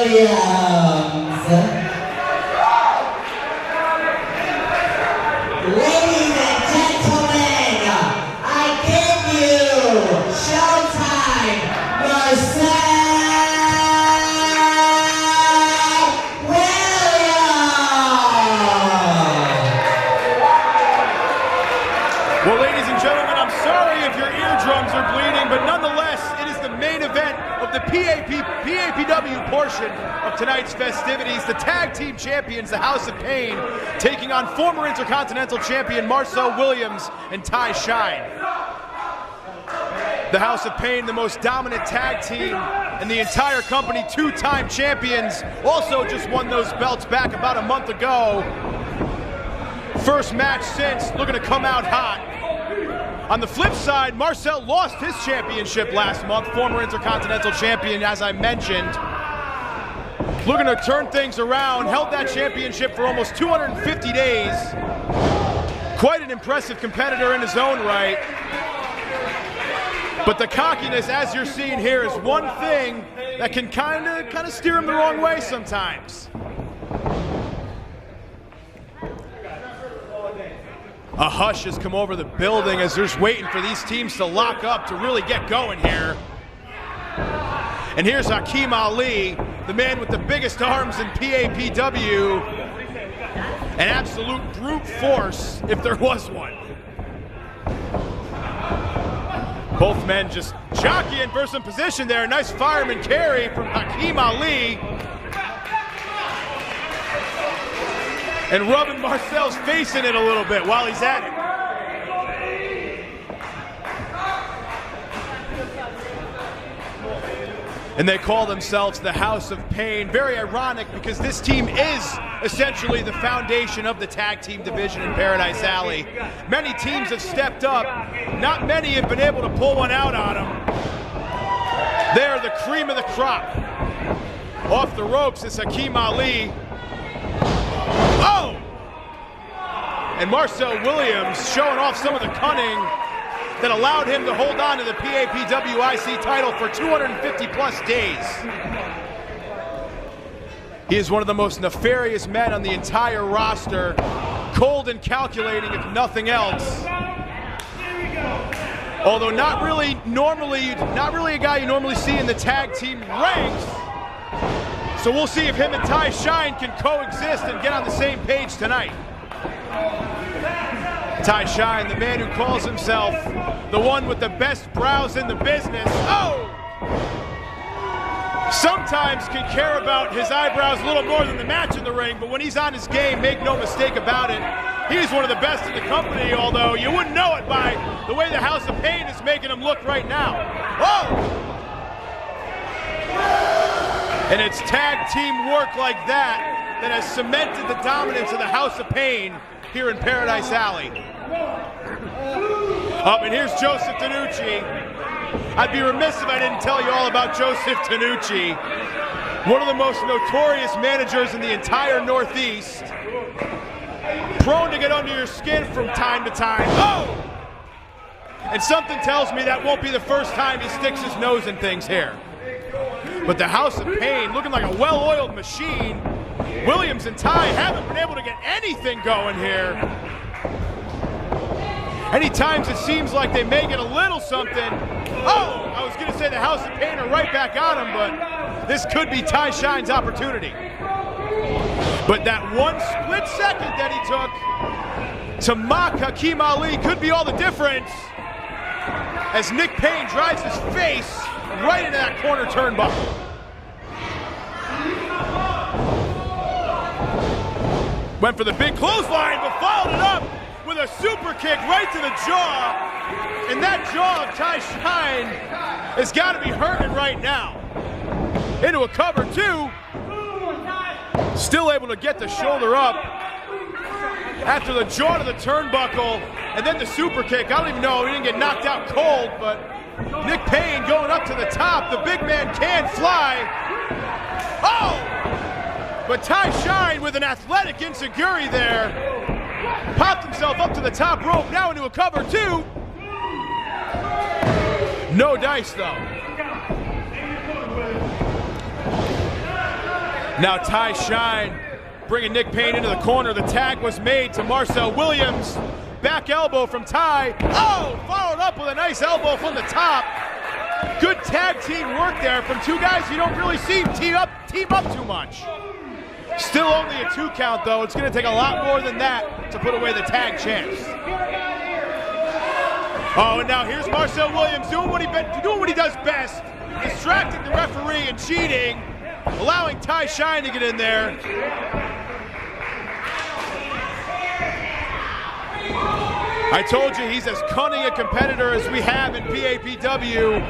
Williams. Ladies and gentlemen, I give you Showtime, Marcel Williams. Well, ladies and gentlemen, I'm sorry if your eardrums are bleeding, but nonetheless, it is the main event of the PAPW portion of tonight's festivities. The tag team champions, the House of Payne, taking on former Intercontinental Champion Marcel Williams and Shyne. The House of Payne, the most dominant tag team in the entire company, two-time champions, also just won those belts back about a month ago. First match since, looking to come out hot. On the flip side, Marcel lost his championship last month, former Intercontinental Champion, as I mentioned. Looking to turn things around, held that championship for almost 250 days. Quite an impressive competitor in his own right. But the cockiness, as you're seeing here, is one thing that can kind of steer him the wrong way sometimes. A hush has come over the building as they're just waiting for these teams to lock up to really get going here. And here's Hakeem Ali, the man with the biggest arms in PAPW. An absolute brute force, if there was one. Both men just jockeying for some position there. Nice fireman carry from Hakeem Ali. And rubbing Marcel's face in it a little bit while he's at it. And they call themselves the House of Payne. Very ironic because this team is essentially the foundation of the tag team division in Paradise Alley. Many teams have stepped up. Not many have been able to pull one out on them. They're the cream of the crop. Off the ropes is Hakeem Ali. Oh! And Marcel Williams showing off some of the cunning that allowed him to hold on to the PAPW IC title for 250 plus days. He is one of the most nefarious men on the entire roster, cold and calculating if nothing else. Although not really a guy you normally see in the tag team ranks. So we'll see if him and Shyne can coexist and get on the same page tonight. Shyne, the man who calls himself the one with the best brows in the business. Oh! Sometimes can care about his eyebrows a little more than the match in the ring, but when he's on his game, make no mistake about it, he's one of the best in the company, although you wouldn't know it by the way the House of Payne is making him look right now. Oh! And it's tag team work like that that has cemented the dominance of the House of Payne here in Paradise Alley. And here's Joseph Tanucci. I'd be remiss if I didn't tell you all about Joseph Tanucci, one of the most notorious managers in the entire Northeast, prone to get under your skin from time to time. Oh! And something tells me that won't be the first time he sticks his nose in things here. But the House of Payne, looking like a well-oiled machine. Williams and Ty haven't been able to get anything going here. Any times it seems like they may get a little something. Oh, I was gonna say the House of Payne are right back on him, but this could be Shyne's opportunity. But that one split second that he took to mock Hakeem Ali could be all the difference as Nick Payne drives his face right into that corner turnbuckle. Went for the big clothesline, but followed it up with a super kick right to the jaw. And that jaw of Shyne has got to be hurting right now. Into a cover, too. Still able to get the shoulder up after the jaw to the turnbuckle, and then the super kick. I don't even know, he didn't get knocked out cold, but Nick Payne going up to the top. The big man can fly. Oh! But Shyne with an athletic enziguri there. Popped himself up to the top rope, now into a cover, too. No dice, though. Now Shyne bringing Nick Payne into the corner. The tag was made to Marcel Williams. Back elbow from Ty. Oh, followed up with a nice elbow from the top. Good tag team work there from two guys you don't really see team up too much. Still only a 2 count though. It's going to take a lot more than that to put away the tag champs. Oh, and now here's Marcel Williams doing what he does best, distracting the referee and cheating, allowing Shyne to get in there. I told you he's as cunning a competitor as we have in PAPW.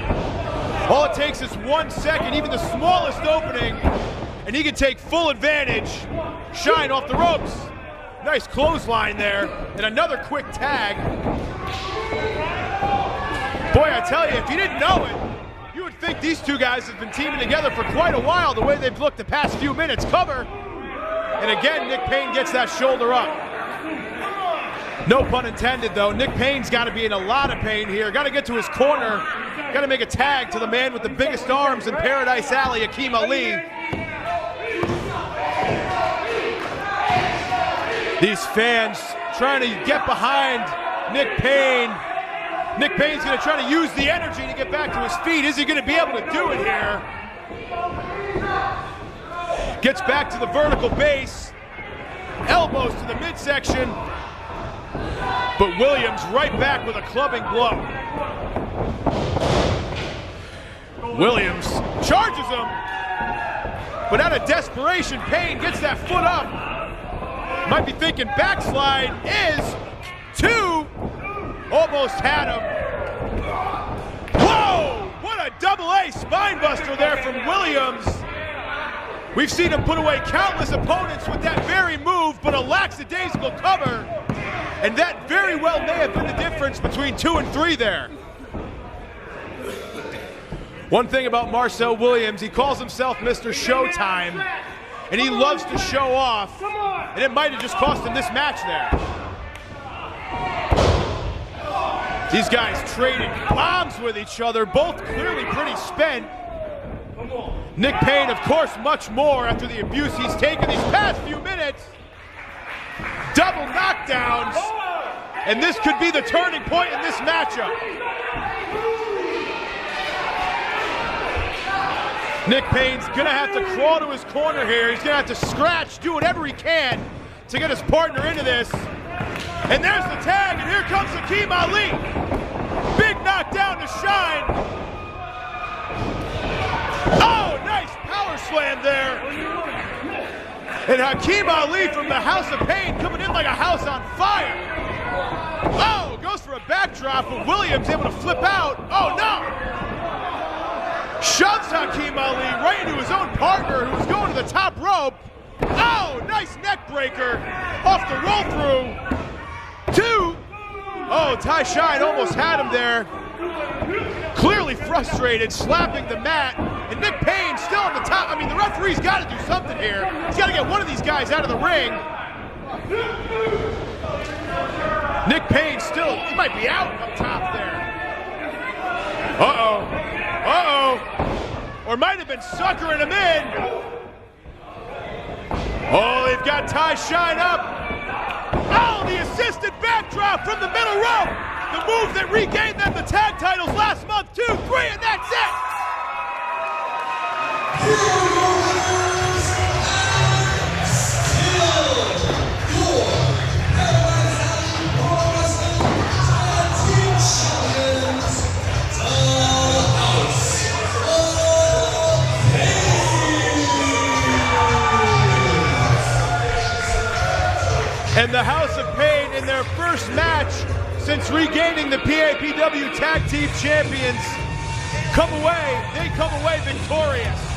All it takes is 1 second, even the smallest opening, and he can take full advantage. Shyne off the ropes. Nice clothesline there, and another quick tag. Boy, I tell you, if you didn't know it, you would think these two guys have been teaming together for quite a while, the way they've looked the past few minutes. Cover, and again, Nick Payne gets that shoulder up. No pun intended, though. Nick Payne's got to be in a lot of pain here. Got to get to his corner. Got to make a tag to the man with the biggest arms in Paradise Alley, Hakeem Ali. These fans trying to get behind Nick Payne. Nick Payne's going to try to use the energy to get back to his feet. Is he going to be able to do it here? Gets back to the vertical base. Elbows to the midsection. But Williams right back with a clubbing blow. Williams charges him. But out of desperation, Payne gets that foot up. Might be thinking backslide is 2. Almost had him. Whoa! What a double-A spine buster there from Williams. We've seen him put away countless opponents with that very move, but a lackadaisical cover. And that very well may have been the difference between 2 and 3 there. One thing about Marcel Williams, he calls himself Mr. Showtime, and he loves to show off, and it might have just cost him this match there. These guys traded bombs with each other, both clearly pretty spent. Nick Payne, of course, much more after the abuse he's taken these past few minutes. Double knockdowns, and this could be the turning point in this matchup. Nick Payne's gonna have to crawl to his corner here. He's gonna have to scratch, do whatever he can to get his partner into this. And there's the tag, and here comes Hakeem Ali. Big knockdown to Shyne. Oh, nice power slam there. And Hakeem Ali from the House of Payne coming in like a house on fire. Oh, goes for a backdrop, but Williams able to flip out. Oh, no. Shoves Hakeem Ali right into his own partner who was going to the top rope. Oh, nice neck breaker off the roll through. 2. Oh, Shyne almost had him there. Clearly frustrated, slapping the mat. And Nick Payne still on the top. I mean, the referee's got to do something here. He's got to get one of these guys out of the ring. Nick Payne still, he might be out up top there. Uh-oh. Uh-oh. Or might have been suckering him in. Oh, they've got Shyne up. Oh, the assisted backdrop from the middle rope. The move that regained them the tag titles last month. 2, 3, and that's it. And the House of Payne in their first match since regaining the PAPW Tag Team Champions, they come away victorious.